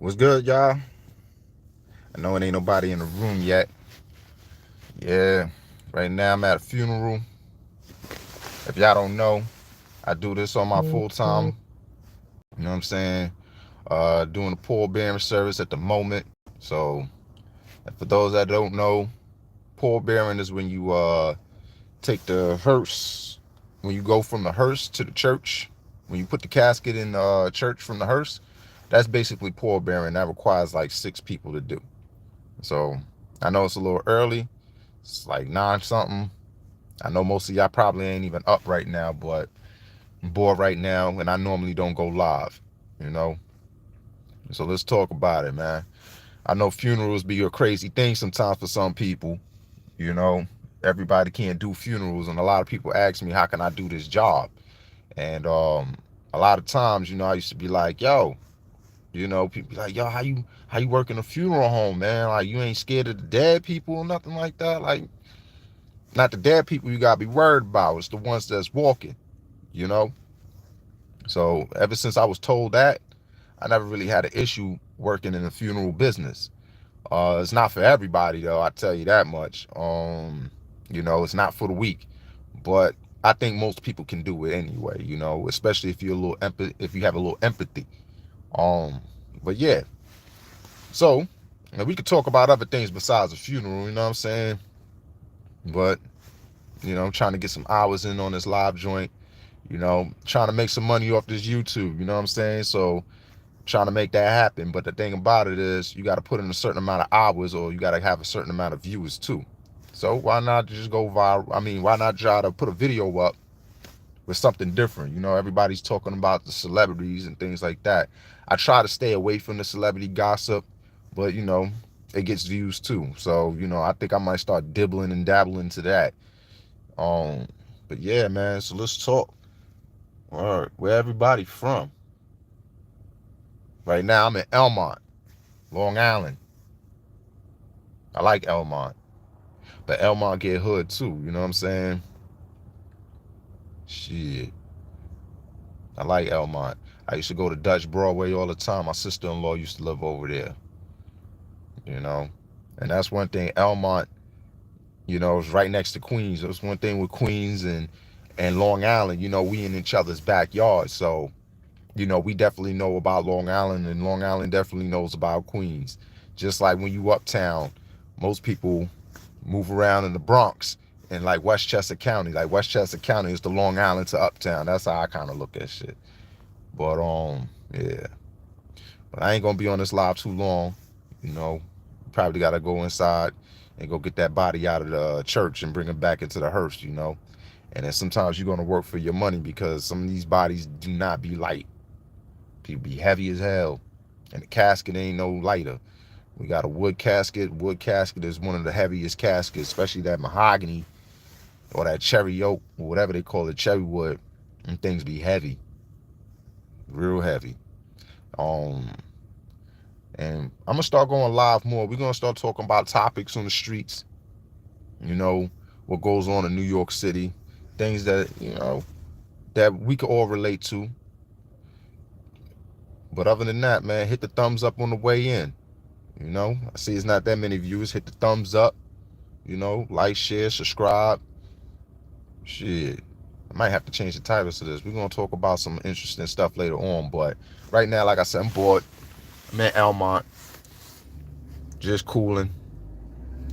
What's good, y'all? I know it ain't nobody in the room yet. Yeah, right now I'm at a funeral. If y'all don't know, I do this on my full time. You know what I'm saying? Doing a pallbearing service at the moment. So, and for those that don't know, pallbearing is when you take the hearse. When you go from the hearse to the church, when you put the casket in the church from the hearse, that's basically pallbearing. That requires like 6 people to do. So, I know it's a little early. It's like 9 something. I know most of y'all probably ain't even up right now, but I'm bored right now and I normally don't go live, you know? So let's talk about it, man. I know funerals be a crazy thing sometimes for some people, you know? Everybody can't do funerals, and a lot of people ask me, how can I do this job? And a lot of times, I used to be like, yo, people be like, yo, how you work in a funeral home, man? Like, you ain't scared of the dead people or nothing like that? Like, not the dead people you gotta be worried about. It's the ones that's walking, you know? So ever since I was told that, I never really had an issue working in the funeral business. It's not for everybody though, I tell you that much. It's not for the weak. But I think most people can do it anyway, especially if you're a little if you have a little empathy. Um, but yeah. So we could talk about other things besides a funeral, you know what I'm saying? But I'm trying to get some hours in on this live joint, trying to make some money off this YouTube, you know what I'm saying? So trying to make that happen. But the thing about it is you got to put in a certain amount of hours, or you got to have a certain amount of viewers too. So why not just go viral? I mean, why not try to put a video up with something different? Everybody's talking about the celebrities and things like that. I try to stay away from the celebrity gossip, but it gets views too. So I think I might start dibbling and dabbling to that. Um, but yeah, man. So let's talk. All right, where everybody from? Right now, I'm in Elmont, Long Island. I like Elmont, but Elmont get hood too. You know what I'm saying? Shit, I like Elmont. I used to go to Dutch Broadway all the time. My sister-in-law used to live over there. You know, and that's one thing. Elmont, is right next to Queens. That's one thing with Queens and Long Island. We in each other's backyard, so we definitely know about Long Island, and Long Island definitely knows about Queens. Just like when you uptown, most people move around in the Bronx and like Westchester County. Like Westchester County is the Long Island to uptown. That's how I kind of look at shit. But yeah. But I ain't gonna be on this live too long. You know, probably gotta go inside and go get that body out of the church and bring it back into the hearse. And then sometimes you're gonna work for your money, because some of these bodies do not be light. People be heavy as hell, and the casket ain't no lighter. We got a wood casket. Wood casket is one of the heaviest caskets, especially that mahogany or that cherry oak or whatever they call it, cherry wood. And things be heavy, real heavy. Um, and I'm gonna start going live more. We're gonna start talking about topics on the streets. You know what goes on in New York City, things that that we can all relate to. But other than that, man, hit the thumbs up on the way in. I see it's not that many viewers. Hit the thumbs up. Like, share, subscribe. Shit. I might have to change the titles to this. We're going to talk about some interesting stuff later on. But right now, like I said, I'm bored. I'm in Elmont. Just cooling.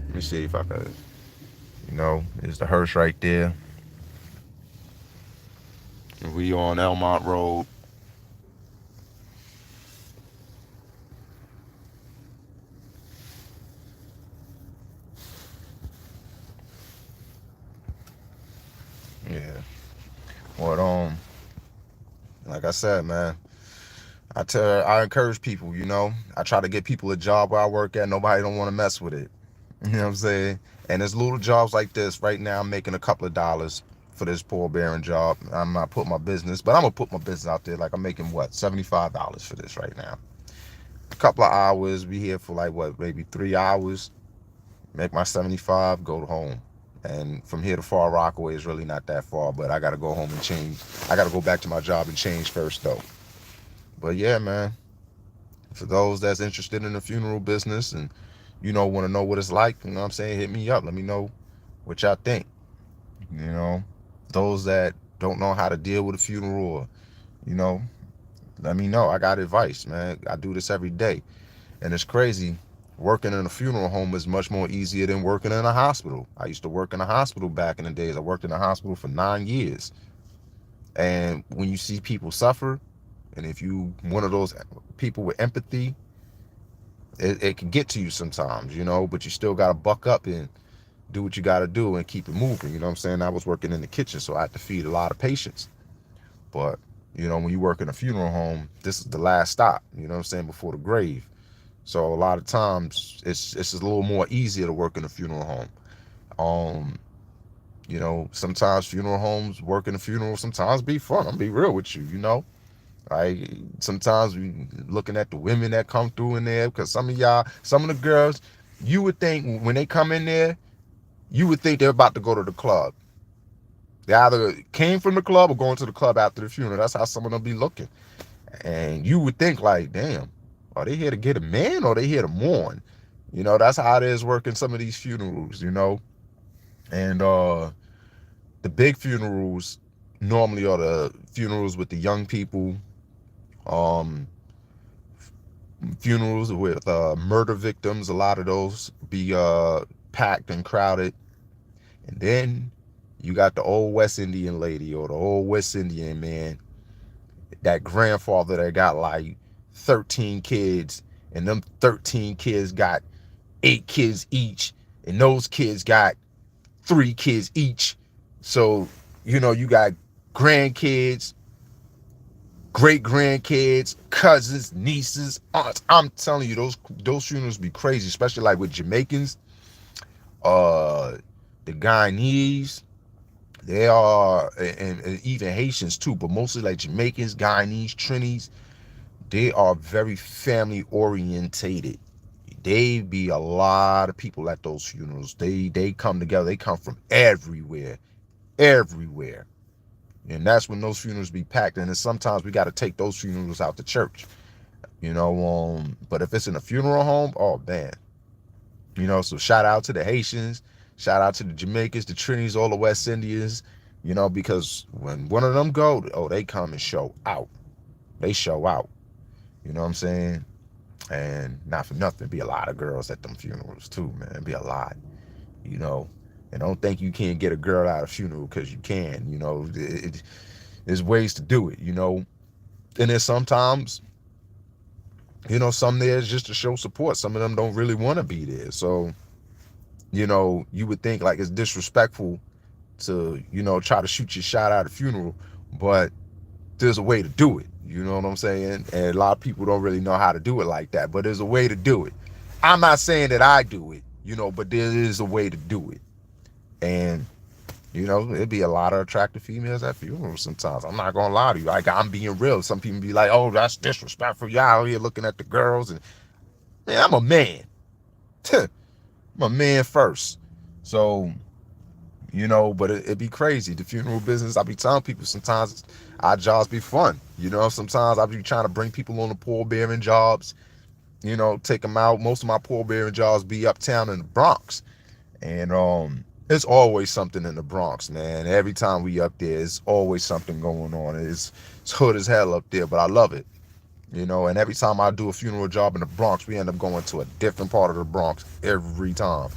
Let me see if I can, there's the hearse right there. And we on Elmont Road. Yeah. But, like I said, man, I encourage people, I try to get people a job where I work at. Nobody don't want to mess with it. You know what I'm saying? And there's little jobs like this. Right now, I'm making a couple of dollars for this pallbearing job. I'm not putting my business, but I'm going to put my business out there. Like, I'm making, what, $75 for this right now. A couple of hours. Be here for, like, what, maybe 3 hours. Make my 75, go home. And from here to Far Rockaway is really not that far, but I got to go home and change. I got to go back to my job and change first, though. But, yeah, man. For those that's interested in the funeral business and, want to know what it's like, you know what I'm saying, hit me up. Let me know what y'all think. You know, those that don't know how to deal with a funeral, or, you know, let me know. I got advice, man. I do this every day. And it's crazy. Working in a funeral home is much more easier than working in a hospital. I used to work in a hospital back in the days. I worked in a hospital for 9 years. And when you see people suffer, and if you one of those people with empathy, it can get to you sometimes, but you still got to buck up and do what you got to do and keep it moving. You know what I'm saying? I was working in the kitchen, so I had to feed a lot of patients. But, when you work in a funeral home, this is the last stop, you know what I'm saying, before the grave. So a lot of times it's just a little more easier to work in a funeral home. Sometimes funeral homes, working a funeral, sometimes be fun. I'm be real with you. Like sometimes we looking at the women that come through in there, because some of the girls, you would think when they come in there, you would think they're about to go to the club. They either came from the club or going to the club after the funeral. That's how some of them be looking. And you would think like, damn, are they here to get a man or are they here to mourn? That's how it is working some of these funerals. And the big funerals normally are the funerals with the young people, funerals with murder victims. A lot of those be packed and crowded. And then you got the old West Indian lady or the old West Indian man, that grandfather that got like 13 kids, and them 13 kids got 8 kids each, and those kids got 3 kids each. So, you got grandkids, great grandkids, cousins, nieces, aunts. I'm telling you, those funerals be crazy, especially like with Jamaicans, the Guyanese. They are, and even Haitians too, but mostly like Jamaicans, Guyanese, Trinis. They are very family orientated. They be a lot of people at those funerals. They come together. They come from everywhere, everywhere. And that's when those funerals be packed. And then sometimes we got to take those funerals out to church, but if it's in a funeral home, oh man, so shout out to the Haitians, shout out to the Jamaicans, the Trinis, all the West Indians, because when one of them go, oh, they come and show out. They show out. You know what I'm saying? And not for nothing, be a lot of girls at them funerals too, man. Be a lot, And don't think you can't get a girl out of funeral, because you can. There's ways to do it, And then sometimes, some there's just to show support. Some of them don't really want to be there. So, you would think like it's disrespectful to, try to shoot your shot at a funeral, but there's a way to do it. You know what I'm saying? And a lot of people don't really know how to do it like that, but there's a way to do it. I'm not saying that I do it, but there is a way to do it. And, it'd be a lot of attractive females at funerals sometimes. I'm not going to lie to you. Like, I'm being real. Some people be like, oh, that's disrespectful. Y'all out here looking at the girls. And, man, I'm a man. I'm a man first. So, but it'd be crazy. The funeral business, I be telling people sometimes our jobs be fun. Sometimes I be trying to bring people on the pallbearing jobs, take them out. Most of my pallbearing jobs be uptown in the Bronx. And there's always something in the Bronx, man. Every time we up there, there's always something going on. It's hood as hell up there, but I love it. And every time I do a funeral job in the Bronx, we end up going to a different part of the Bronx every time.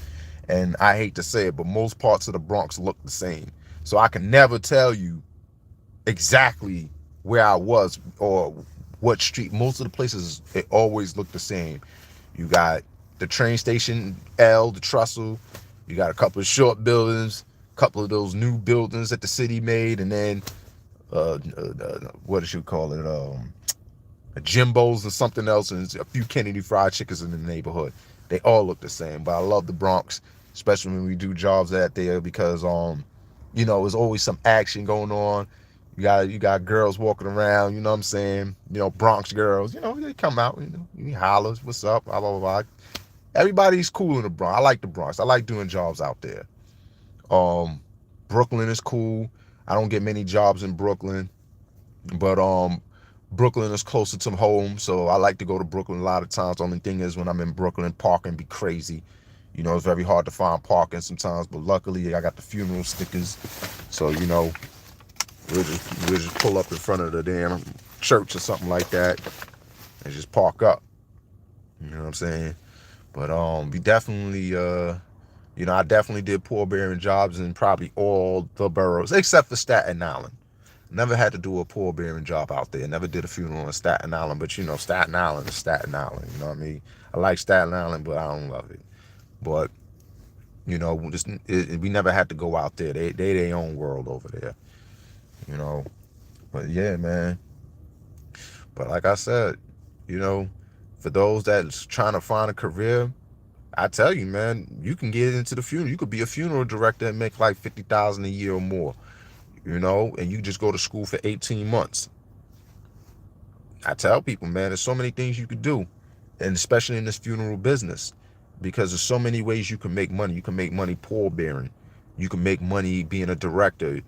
And I hate to say it, but most parts of the Bronx look the same. So I can never tell you exactly where I was or what street. Most of the places, they always look the same. You got the train station L, the Trestle. You got a couple of short buildings, a couple of those new buildings that the city made, and then what did you call it? Jimbo's and something else, and a few Kennedy Fried Chickens in the neighborhood. They all look the same, but I love the Bronx, especially when we do jobs out there, because there's always some action going on. You got girls walking around, you know what I'm saying? Bronx girls, they come out, you hollers, what's up, blah, blah, blah. Everybody's cool in the Bronx. I like the Bronx. I like doing jobs out there. Brooklyn is cool. I don't get many jobs in Brooklyn, but Brooklyn is closer to home, so I like to go to Brooklyn a lot of times. Only thing is when I'm in Brooklyn, parking be crazy. You know, it's very hard to find parking sometimes, but luckily I got the funeral stickers. So, you know, we'll just pull up in front of the damn church or something like that and just park up. You know what I'm saying? But we definitely you know, I definitely did pallbearing jobs in probably all the boroughs except for Staten Island. Never had to do a pallbearing job out there. Never did a funeral in Staten Island, but you know, Staten Island is Staten Island. You know what I mean? I like Staten Island, but I don't love it. But you know, we never had to go out there. They their own world over there. You know, but yeah, man. But like I said, you know, for those that's trying to find a career, I tell you, man, you can get into the funeral. You could be a funeral director and make like 50,000 a year or more. You know, and you just go to school for 18 months. I tell people, man, there's so many things you could do, and especially in this funeral business, because there's so many ways you can make money. You can make money pallbearing. You can make money being a director.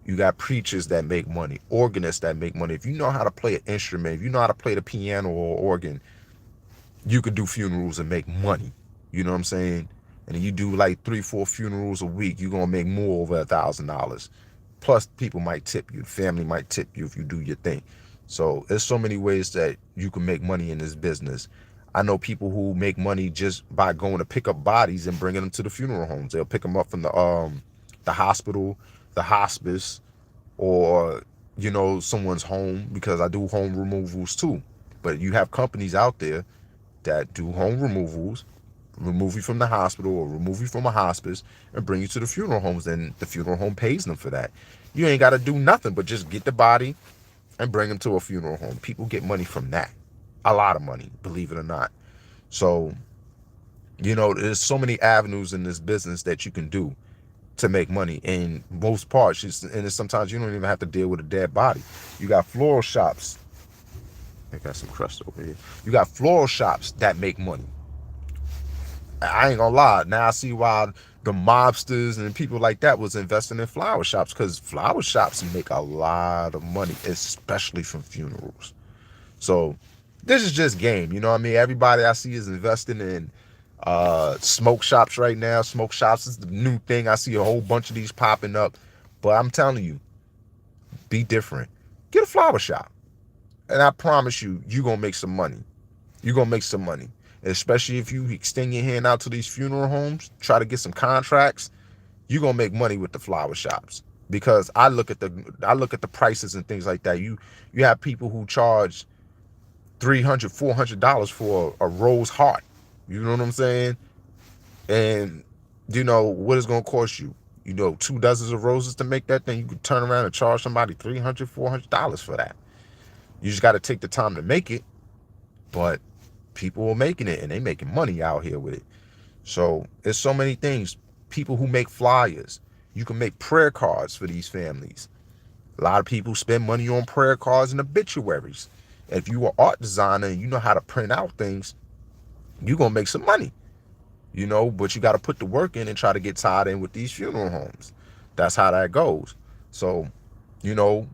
You got preachers that make money, organists that make money. If you know how to play an instrument, if you know how to play the piano or organ, you could do funerals and make money. You know what I'm saying? And you do like 3-4 funerals a week, you're gonna make more over $1,000. Plus, people might tip you. Family might tip you if you do your thing. So there's so many ways that you can make money in this business. I know people who make money just by going to pick up bodies and bringing them to the funeral homes. They'll pick them up from the hospital, the hospice, or you know, someone's home, because I do home removals too. But you have companies out there that do home removals, remove you from the hospital or remove you from a hospice and bring you to the funeral homes, and the funeral home pays them for that. You ain't got to do nothing but just get the body and bring them to a funeral home. People get money from that. A lot of money, believe it or not. So, you know, there's so many avenues in this business that you can do to make money. In most parts, and sometimes you don't even have to deal with a dead body. You got floral shops. I got some crust over here. You got floral shops that make money. I ain't gonna lie. Now I see why the mobsters and people like that was investing in flower shops, because flower shops make a lot of money, especially from funerals. So this is just game. You know what I mean? Everybody I see is investing in smoke shops right now. Smoke shops is the new thing. I see a whole bunch of these popping up. But I'm telling you, be different. Get a flower shop. And I promise you, you're gonna make some money. You're gonna make some money. Especially if you extend your hand out to these funeral homes, try to get some contracts, you're gonna make money with the flower shops. Because I look at the prices and things like that. You have people who charge $300, $400 for a rose heart. You know what I'm saying? And you know what it's gonna cost you. You know, 2 dozens of roses to make that thing. You could turn around and charge somebody $300, $400 for that. You just got to take the time to make it. But people are making it, and they making money out here with it. So there's so many things. People who make flyers. You can make prayer cards for these families. A lot of people spend money on prayer cards and obituaries. If you are an art designer and you know how to print out things, you're going to make some money. You know, but you got to put the work in and try to get tied in with these funeral homes. That's how that goes. So, you know,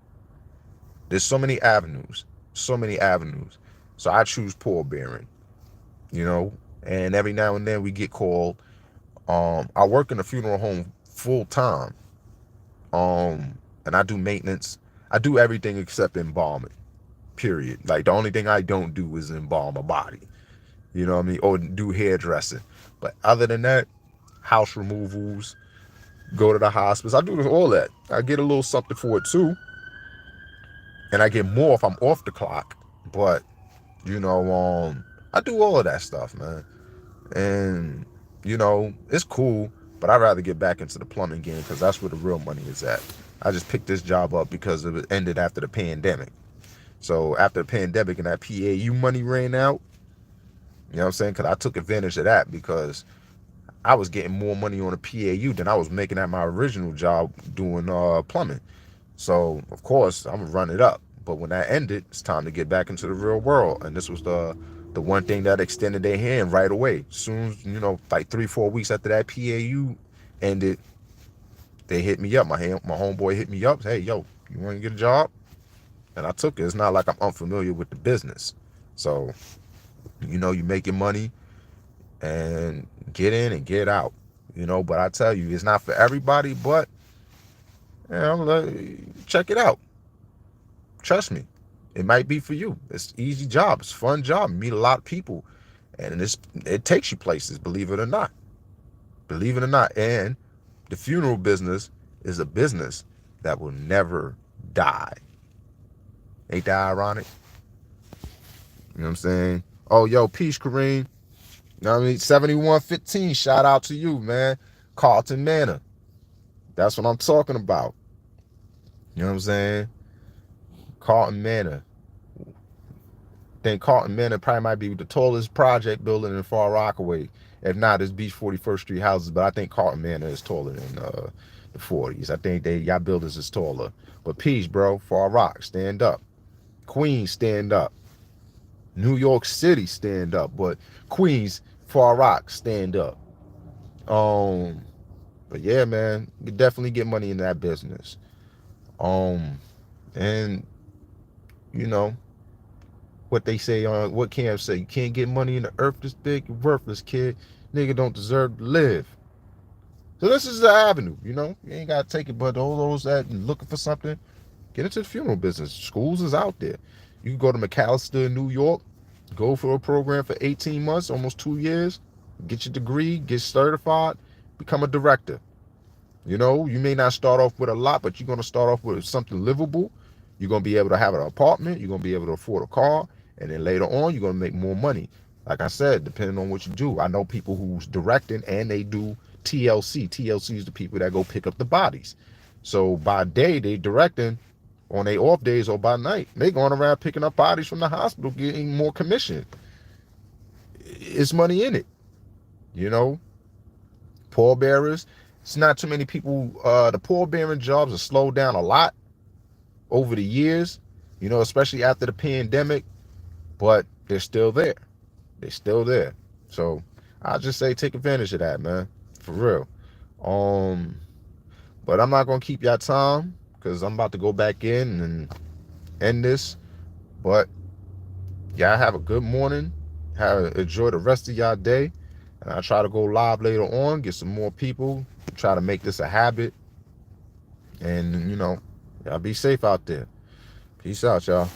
there's so many avenues. So many avenues. So I choose pallbearing, you know, and every now and then we get called. I work in a funeral home full time. And I do maintenance. I do everything except embalming. Period. Like the only thing I don't do is embalm a body. You know what I mean? Or do hairdressing. But other than that, house removals, go to the hospice. I do all that. I get a little something for it too. And I get more if I'm off the clock. But, you know, I do all of that stuff, man. And, you know, it's cool. But I'd rather get back into the plumbing game, because that's where the real money is at. I just picked this job up because it ended after the pandemic. So after the pandemic and that PAU money ran out, you know what I'm saying? Because I took advantage of that, because I was getting more money on a PAU than I was making at my original job doing plumbing. So, of course, I'm going to run it up. But when that ended, it's time to get back into the real world. And this was the one thing that extended their hand right away. Soon, you know, like 3-4 weeks after that PAU ended, they hit me up. My homeboy hit me up. Hey, yo, you want to get a job? and I took it. It's not like I'm unfamiliar with the business. So, you know, you make your money and get in and get out. You know, but I tell you, it's not for everybody, but you know, check it out. Trust me, it might be for you. It's an easy job. It's a fun job. You meet a lot of people, and it takes you places, believe it or not. Believe it or not. And the funeral business is a business that will never die. Ain't that ironic? You know what I'm saying? Oh, yo, peace, Kareem. You know what I mean? 7115, shout out to you, man. Carlton Manor. That's what I'm talking about. You know what I'm saying? Carlton Manor. I think Carlton Manor probably might be the tallest project building in Far Rockaway. If not, it's Beach 41st Street houses, but I think Carlton Manor is taller than the 40s. I think y'all buildings is taller. But peace, bro. Far Rock, stand up. Queens, stand up. New York City, stand up. But Queens, Far Rock, stand up. But yeah, man, you definitely get money in that business. And you know what they say on what Cam say, you can't get money in the earth this big, you're worthless, kid. Nigga don't deserve to live. So this is the avenue, you know. You ain't gotta take it, but all those that looking for something, get into the funeral business. Schools is out there. You can go to McAllister in New York, go for a program for 18 months, almost 2 years, get your degree, get certified, become a director. You know, you may not start off with a lot, but you're going to start off with something livable. You're going to be able to have an apartment. You're going to be able to afford a car. And then later on, you're going to make more money. Like I said, depending on what you do. I know people who's directing and they do TLC. TLC is the people that go pick up the bodies. So by day, they directing. On their off days or by night, they going around picking up bodies from the hospital, getting more commission. It's money in it. You know, pallbearers. It's not too many people. The pallbearing jobs have slowed down a lot over the years, you know, especially after the pandemic, but they're still there. They're still there. So I just say take advantage of that, man, for real. But I'm not going to keep y'all time because I'm about to go back in and end this. But y'all have a good morning. Enjoy the rest of y'all day. And I'll try to go live later on, get some more people, try to make this a habit. And, you know, y'all be safe out there. Peace out, y'all.